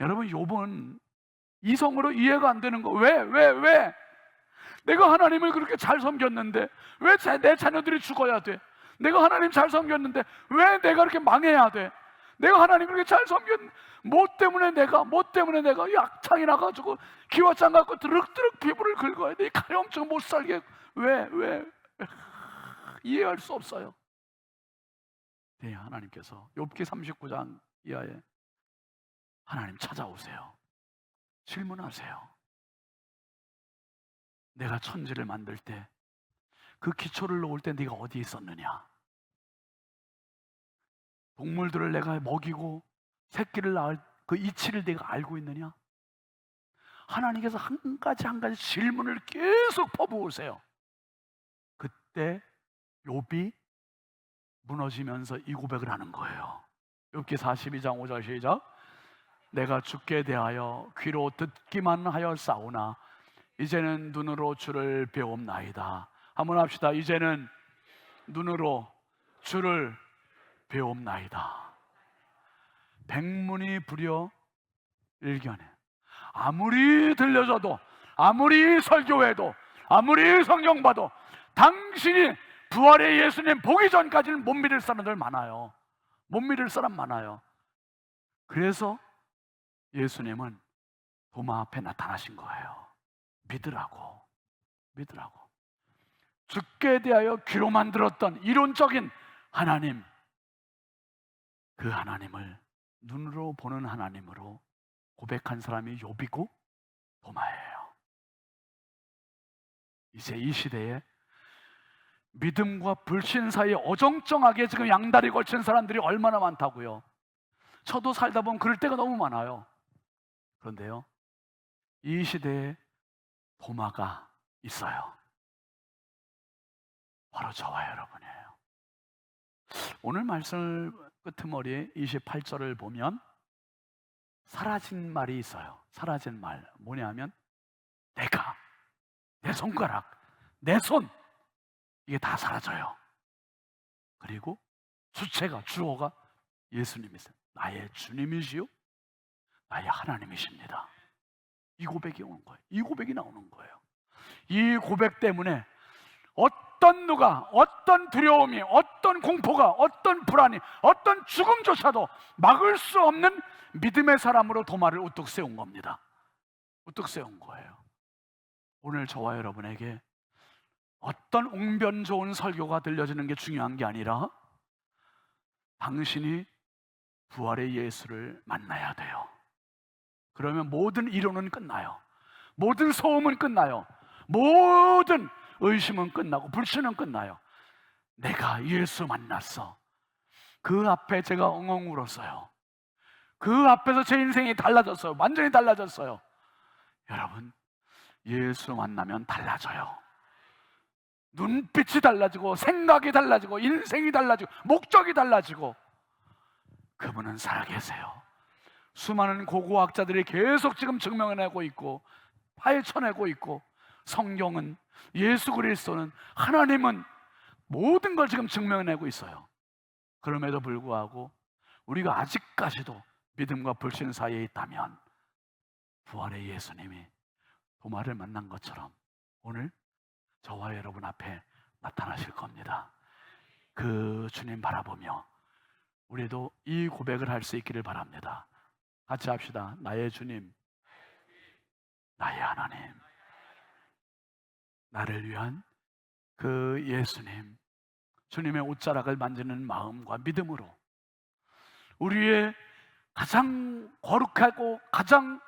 Speaker 3: 여러분, 욥은 이성으로 이해가 안 되는 거. 왜? 내가 하나님을 그렇게 잘 섬겼는데 왜 내 자녀들이 죽어야 돼? 내가 하나님 잘 섬겼는데 왜 내가 그렇게 망해야 돼? 내가 하나님 그렇게 잘 섬겼는데 뭐 때문에 내가 약창이 나가지고 기와장 갖고 드륵드륵 피부를 긁어야 돼? 이 가려움증 못 살게. 왜? 이해할 수 없어요. 네, 하나님께서 욥기 39장 이하에 하나님 찾아오세요. 질문하세요. 내가 천지를 만들 때 그 기초를 놓을 때 네가 어디 있었느냐? 동물들을 내가 먹이고 새끼를 낳을 그 이치를 내가 알고 있느냐? 하나님께서 한 가지 한 가지 질문을 계속 퍼부으세요. 그때 욥이 무너지면서 이 고백을 하는 거예요. 욥기 42장 5절 시작. 내가 주께 대하여 귀로 듣기만 하여 싸우나 이제는 눈으로 주를 배움나이다. 한번 합시다. 이제는 눈으로 주를 배움나이다. 백문이 불여 일견해. 아무리 들려줘도, 아무리 설교해도, 아무리 성경 봐도 당신이 부활의 예수님 보기 전까지는 못 믿을 사람들 많아요. 못 믿을 사람 많아요. 그래서 예수님은 도마 앞에 나타나신 거예요. 믿으라고, 믿으라고. 주께 대하여 귀로만 들었던 이론적인 하나님, 그 하나님을 눈으로 보는 하나님으로 고백한 사람이 욥이고 도마예요. 이제 이 시대에 믿음과 불신 사이에 어정쩡하게 지금 양다리 걸친 사람들이 얼마나 많다고요. 저도 살다 보면 그럴 때가 너무 많아요. 그런데요, 이 시대에 도마가 있어요. 바로 저와 여러분이에요. 오늘 말씀을 끄트머리에 28절을 보면 사라진 말이 있어요. 사라진 말 뭐냐면 내가, 내 손가락, 내 손, 이게 다 사라져요. 그리고 주체가, 주어가 예수님이세요. 나의 주님이시요 나의 하나님이십니다. 이 고백이 오는 거예요. 이 고백이 나오는 거예요. 이 고백 때문에 어떤 누가, 어떤 두려움이, 어떤 공포가, 어떤 불안이, 어떤 죽음조차도 막을 수 없는 믿음의 사람으로 도마를 우뚝 세운 겁니다. 우뚝 세운 거예요. 오늘 저와 여러분에게 어떤 웅변 좋은 설교가 들려지는 게 중요한 게 아니라 당신이 부활의 예수를 만나야 돼요. 그러면 모든 이론은 끝나요. 모든 소음은 끝나요. 모든 의심은 끝나고 불신은 끝나요. 내가 예수 만났어. 그 앞에 제가 엉엉 울었어요. 그 앞에서 제 인생이 달라졌어요. 완전히 달라졌어요. 여러분, 예수 만나면 달라져요. 눈빛이 달라지고 생각이 달라지고 인생이 달라지고 목적이 달라지고 그분은 살아계세요. 수많은 고고학자들이 계속 지금 증명해내고 있고 파헤쳐내고 있고 성경은, 예수 그리스도는, 하나님은 모든 걸 지금 증명해내고 있어요. 그럼에도 불구하고 우리가 아직까지도 믿음과 불신 사이에 있다면 부활의 예수님이 도마를 만난 것처럼 오늘 저와 여러분 앞에 나타나실 겁니다. 그 주님 바라보며 우리도 이 고백을 할 수 있기를 바랍니다. 같이 합시다. 나의 주님, 나의 하나님, 나를 위한 그 예수님, 주님의 옷자락을 만지는 마음과 믿음으로 우리의 가장 거룩하고 가장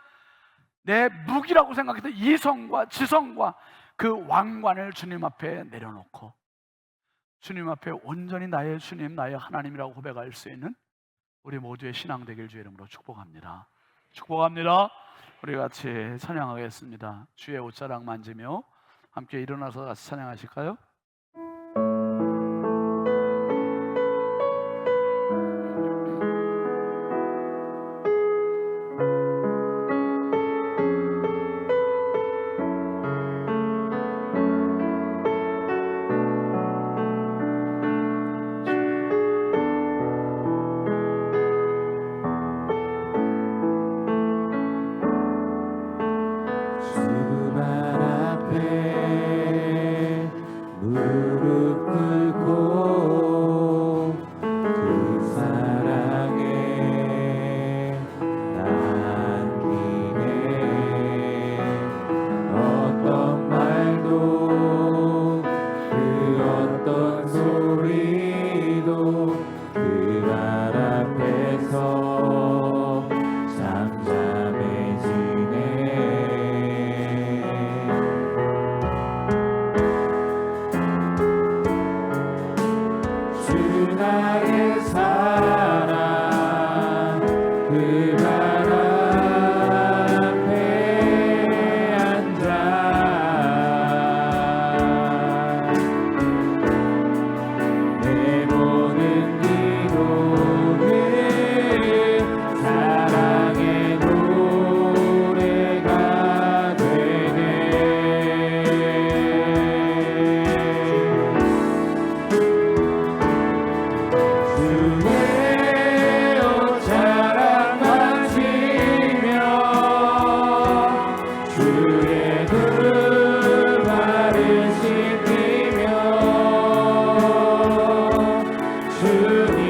Speaker 3: 내 무기라고 생각했던 이성과 지성과 그 왕관을 주님 앞에 내려놓고 주님 앞에 온전히 나의 주님, 나의 하나님이라고 고백할 수 있는 우리 모두의 신앙 되길 주의 이름으로 축복합니다. 축복합니다. 우리 같이 찬양하겠습니다. 주의 옷자락 만지며 함께 일어나서 같이 찬양하실까요?
Speaker 2: 나의 사랑 그 발 앞에 앉아 내 모든 기도는 사랑의 노래가 되네. 주의 옷자락 만지며 주의 두 발을 씻기며 주님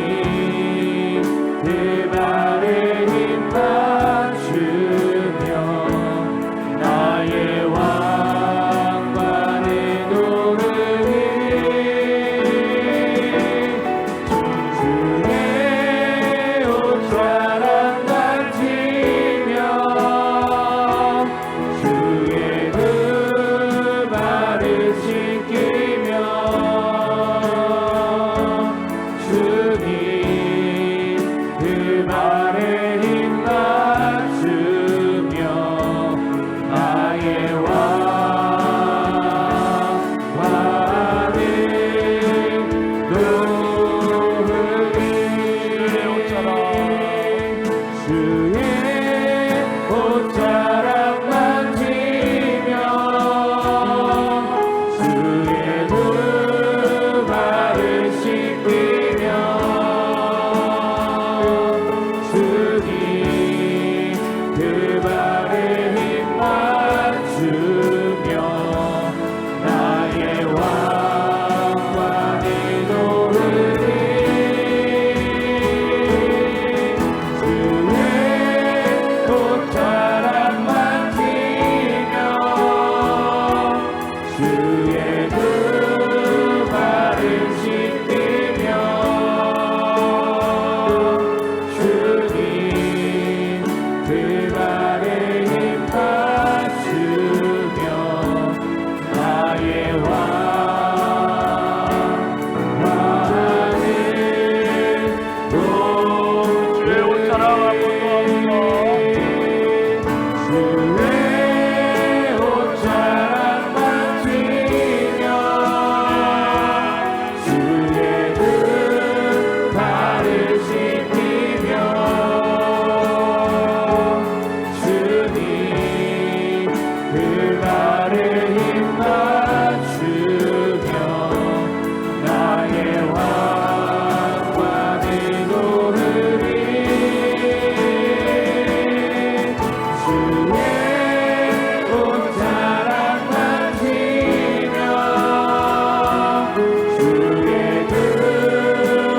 Speaker 2: 그 발에 힘 맞추며 나의 왕관을 노르니 주의 옷자락 만지며 주의 그 발을 씻기며 주님 그 발에 힘 맞추며 나의 왕관을 노르니 주의 옷자락 만지며 주의 두 발을 씻기며 주님 그 발에 힘 맞추며 나의 왕관을 노르니 주의 옷자락 만지며 주의 두 발을 씻기며 주님 그 발에 힘 맞추며 나의 왕관을
Speaker 3: 주의 옷자락 앞으로
Speaker 2: 주의 옷자락 만지며 주의 그 발을 씻기며 주님 그 발에 힘 맞추며 나의 왕관을 노르니 주의 옷자락 만지며 주의 그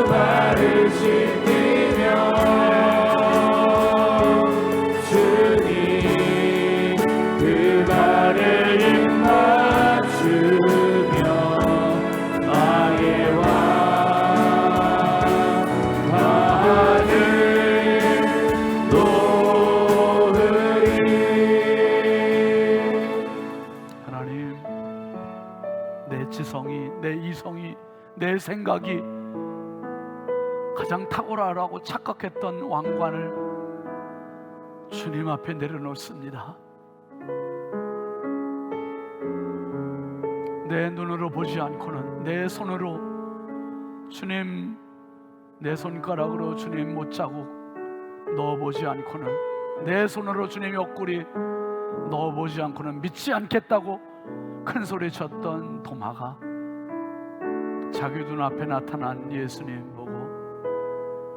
Speaker 2: 발을 씻기며 주님 그 발에 힘 맞추며 나의 왕관을 노르리.
Speaker 3: 하나님, 내 지성이, 내 이성이, 내 생각이 가장 탁월하라고 착각했던 왕관을 주님 앞에 내려놓습니다. 내 눈으로 보지 않고는, 내 손으로 주님, 내 손가락으로 주님 못자국 넣어보지 않고는, 내 손으로 주님 옆구리 넣어보지 않고는 믿지 않겠다고 큰 소리 쳤던 도마가 자기 눈앞에 나타난 예수님 보고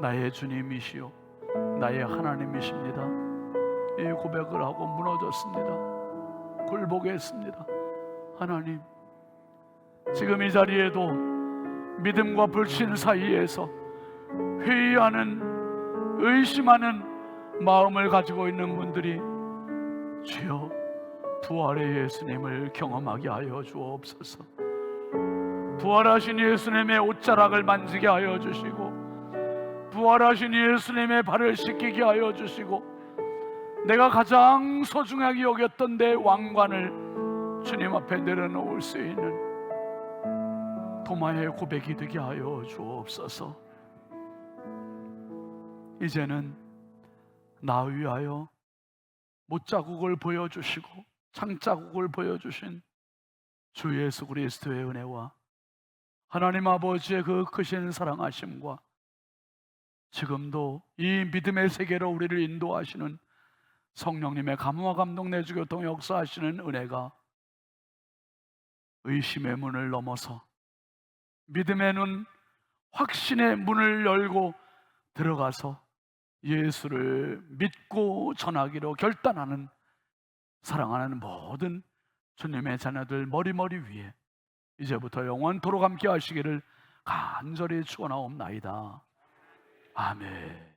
Speaker 3: 나의 주님이시요 나의 하나님이십니다, 이 고백을 하고 무너졌습니다. 굴복했습니다. 하나님, 지금 이 자리에도 믿음과 불신 사이에서 회의하는, 의심하는 마음을 가지고 있는 분들이 주여 부활의 예수님을 경험하게 하여 주옵소서. 부활하신 예수님의 옷자락을 만지게 하여 주시고, 부활하신 예수님의 발을 씻기게 하여 주시고, 내가 가장 소중하게 여겼던 내 왕관을 주님 앞에 내려놓을 수 있는 도마의 고백이 되게 하여 주옵소서. 이제는 나 위하여 못자국을 보여주시고 창자국을 보여주신 주 예수 그리스도의 은혜와 하나님 아버지의 그 크신 사랑하심과 지금도 이 믿음의 세계로 우리를 인도하시는 성령님의 감화 감동 내주 교통 역사하시는 은혜가 의심의 문을 넘어서 믿음의 눈, 확신의 문을 열고 들어가서 예수를 믿고 전하기로 결단하는 사랑하는 모든 주님의 자녀들 머리머리 위에 이제부터 영원토록 함께 하시기를 간절히 축원하옵나이다. 아멘.